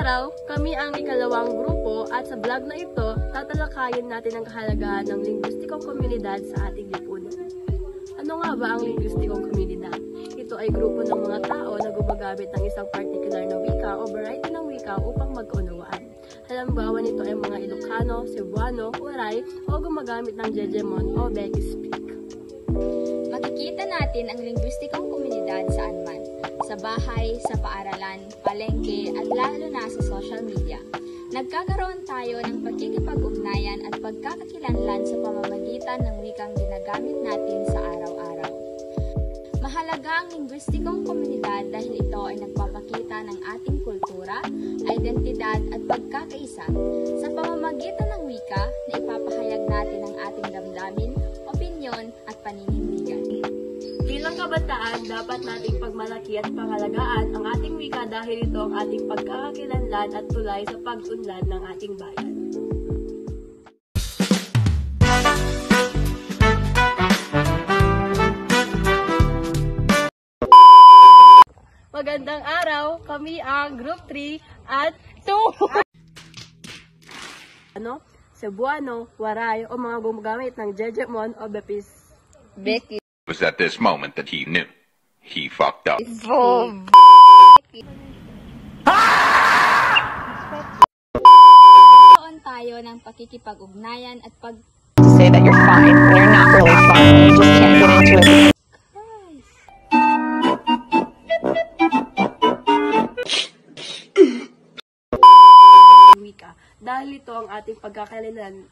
araw, kami ang ikalawang grupo at sa vlog na ito, tatalakayin natin ang kahalagahan ng linguistikong komunidad sa ating lipunan. Ano nga ba ang linguistikong komunidad? Ito ay grupo ng mga tao na gumagamit ng isang particular na wika o variety ng wika upang magkaunawaan. Halimbawa nito ay mga Ilocano, Cebuano, Waray o gumagamit ng Jejemon o Becky Speak. Makikita natin ang linguistikong komunidad saan man, sa bahay, sa paaralan, palengke at lalo na sa social media. Nagkakaroon tayo ng pagkikipag-ugnayan at pagkakakilanlan sa pamamagitan ng wikang ginagamit natin sa araw-araw. Mahalaga ang linguistikong komunidad dahil ito ay nagpapakita ng ating kultura, identidad at pagkakaisa sa pamamagitan ng wika na ipapahayag natin ang ating damdamin, opinyon at paninindigan. Bilang kabataan, dapat nating pagmalaki at pangalagaan ang ating wika dahil ito ang ating pagkakakilanlan at tulay sa pag-unlad ng ating bayan. Magandang araw, kami ang Group 3 at 2 Cebuano, Waray o mga gumagamit ng Jejemon o Becky. It was at this moment that he knew. He fucked up. Magkakaroon tayo ng pakikipag-ugnayan at say that you're fine when you're not really fine. You just can't get into it. Wika. Dahil ito ang ating pagkakakilanlan,